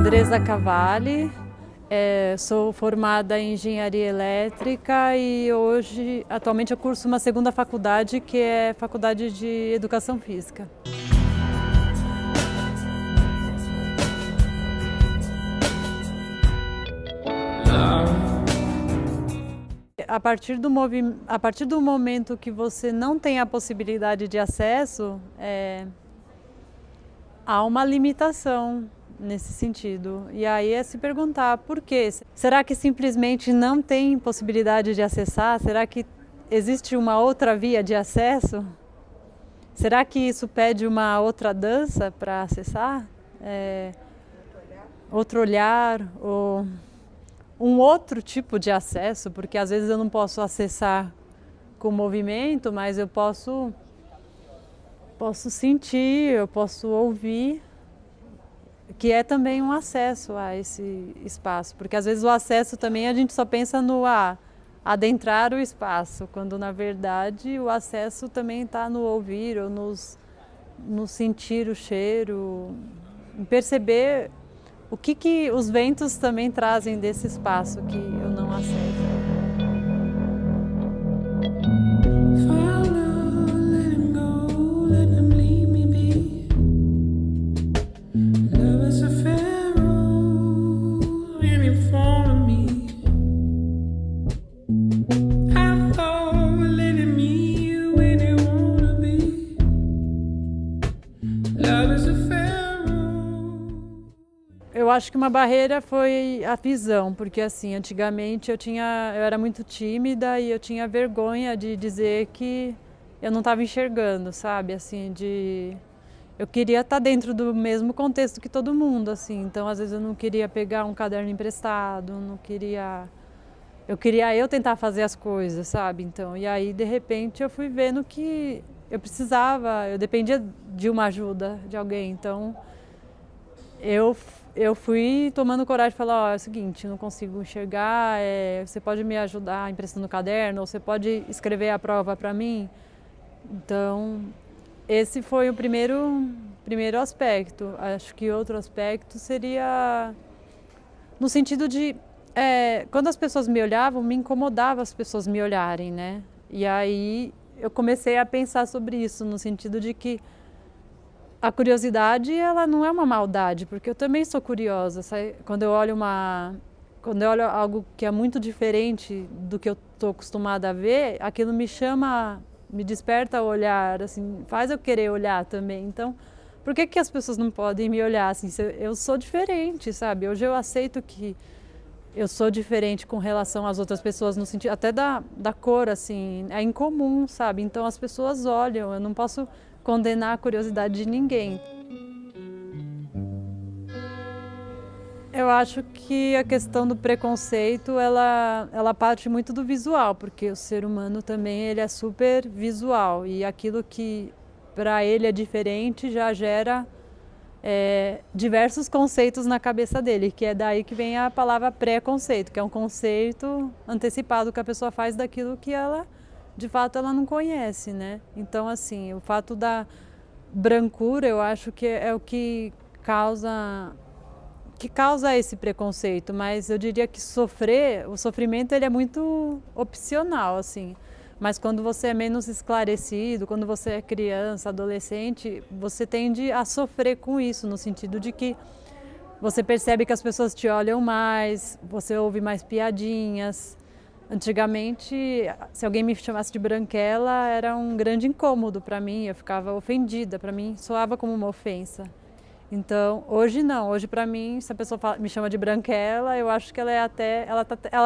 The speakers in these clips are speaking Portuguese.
Andresa Cavalli, sou formada em Engenharia Elétrica e atualmente eu curso uma segunda faculdade, que é Faculdade de Educação Física. A partir do momento que você não tem a possibilidade de acesso, há uma limitação nesse sentido. E aí é se perguntar por quê? Será que simplesmente não tem possibilidade de acessar? Será que existe uma outra via de acesso? Será que isso pede uma outra dança para acessar? Outro olhar, ou um outro tipo de acesso, porque às vezes eu não posso acessar com movimento, mas eu posso sentir, eu posso ouvir, que é também um acesso a esse espaço, porque às vezes o acesso também a gente só pensa no adentrar o espaço, quando na verdade o acesso também está no ouvir, ou no sentir o cheiro, em perceber o que os ventos também trazem desse espaço que eu não acesso. Eu acho que uma barreira foi a visão, porque assim, antigamente eu era muito tímida e eu tinha vergonha de dizer que eu não estava enxergando, sabe? Assim, eu queria estar dentro do mesmo contexto que todo mundo, assim. Então, às vezes eu não queria pegar um caderno emprestado, eu queria tentar fazer as coisas, sabe? Então, e aí de repente eu fui vendo que eu dependia de uma ajuda de alguém. Então, eu fui tomando coragem de falar, é o seguinte, não consigo enxergar, você pode me ajudar emprestando o caderno, ou você pode escrever a prova para mim? Então, esse foi o primeiro aspecto. Acho que outro aspecto seria no sentido de, quando as pessoas me olhavam, me incomodava as pessoas me olharem, né? E aí eu comecei a pensar sobre isso, no sentido de que a curiosidade, ela não é uma maldade, porque eu também sou curiosa. Quando eu olho algo que é muito diferente do que eu estou acostumada a ver, aquilo me desperta o olhar, assim, faz eu querer olhar também. Então, por que as pessoas não podem me olhar assim? Eu sou diferente, sabe? Hoje eu aceito que eu sou diferente com relação às outras pessoas, no sentido até da cor, assim, é incomum, sabe? Então as pessoas olham, eu não posso condenar a curiosidade de ninguém. Eu acho que a questão do preconceito, ela parte muito do visual, porque o ser humano também ele é super visual e aquilo que para ele é diferente já gera diversos conceitos na cabeça dele, que é daí que vem a palavra preconceito, que é um conceito antecipado que a pessoa faz daquilo que de fato ela não conhece, né? Então, assim, o fato da brancura, eu acho que é o que causa esse preconceito, mas eu diria que o sofrimento ele é muito opcional, assim. Mas quando você é menos esclarecido, quando você é criança, adolescente, você tende a sofrer com isso, no sentido de que você percebe que as pessoas te olham mais, você ouve mais piadinhas. Antigamente, se alguém me chamasse de branquela, era um grande incômodo para mim, eu ficava ofendida, para mim soava como uma ofensa. Então, hoje não, hoje para mim, se a pessoa me chama de branquela, eu acho que ela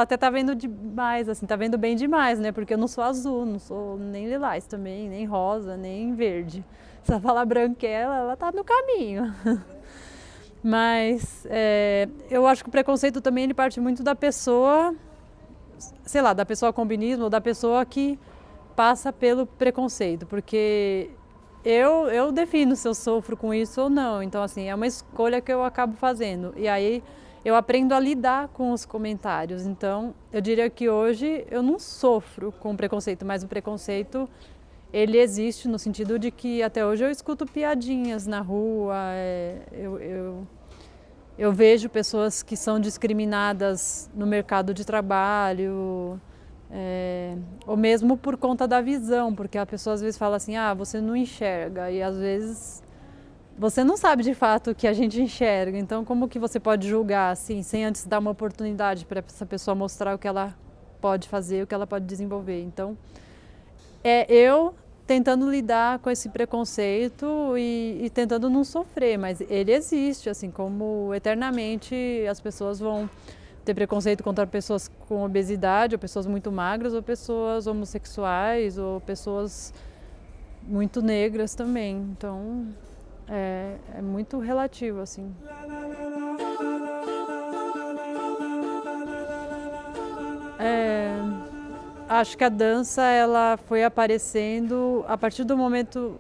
até tá vendo demais, assim, tá vendo bem demais, né? Porque eu não sou azul, não sou nem lilás também, nem rosa, nem verde. Se ela falar branquela, ela tá no caminho. Mas eu acho que o preconceito também ele parte muito da pessoa, sei lá, da pessoa com albinismo ou da pessoa que passa pelo preconceito, porque eu defino se eu sofro com isso ou não. Então, assim, é uma escolha que eu acabo fazendo. E aí eu aprendo a lidar com os comentários. Então, eu diria que hoje eu não sofro com preconceito, mas o preconceito, ele existe no sentido de que até hoje eu escuto piadinhas na rua, Eu vejo pessoas que são discriminadas no mercado de trabalho, ou mesmo por conta da visão, porque a pessoa às vezes fala assim, ah, você não enxerga, e às vezes você não sabe de fato o que a gente enxerga, então como que você pode julgar assim, sem antes dar uma oportunidade para essa pessoa mostrar o que ela pode fazer, o que ela pode desenvolver. Então, eu tentando lidar com esse preconceito e tentando não sofrer, mas ele existe, assim como eternamente as pessoas vão ter preconceito contra pessoas com obesidade, ou pessoas muito magras, ou pessoas homossexuais, ou pessoas muito negras também. Então, é muito relativo, assim. Acho que a dança ela foi aparecendo a partir do momento,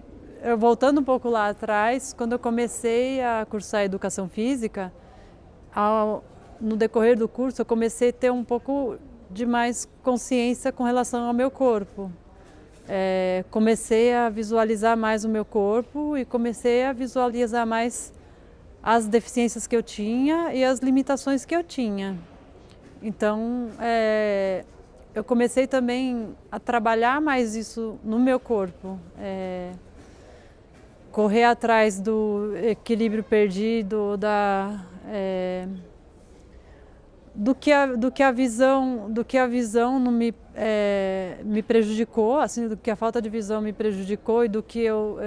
voltando um pouco lá atrás, quando eu comecei a cursar educação física, no decorrer do curso eu comecei a ter um pouco de mais consciência com relação ao meu corpo. Comecei a visualizar mais o meu corpo e comecei a visualizar mais as deficiências que eu tinha e as limitações que eu tinha. Então, eu comecei também a trabalhar mais isso no meu corpo, correr atrás do equilíbrio perdido, do que a visão não me prejudicou, assim, do que a falta de visão me prejudicou e do que eu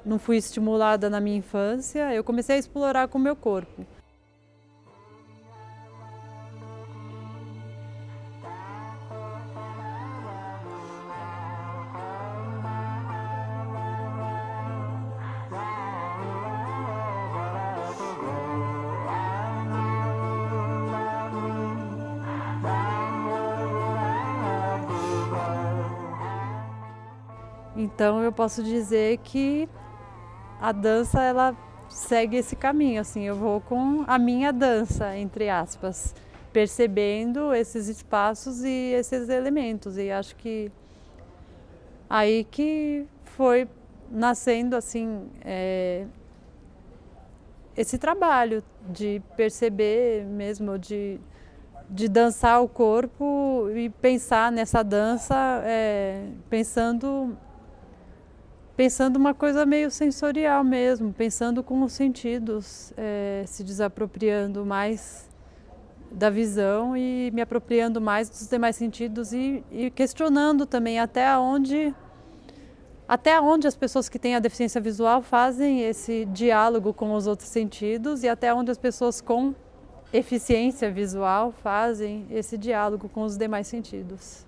não fui estimulada na minha infância. Eu comecei a explorar com o meu corpo. Então eu posso dizer que a dança ela segue esse caminho, assim, eu vou com a minha dança, entre aspas, percebendo esses espaços e esses elementos, e acho que aí que foi nascendo assim esse trabalho de perceber mesmo, de dançar o corpo e pensar nessa dança pensando uma coisa meio sensorial mesmo, pensando com os sentidos, se desapropriando mais da visão e me apropriando mais dos demais sentidos e questionando também até onde as pessoas que têm a deficiência visual fazem esse diálogo com os outros sentidos e até onde as pessoas com eficiência visual fazem esse diálogo com os demais sentidos.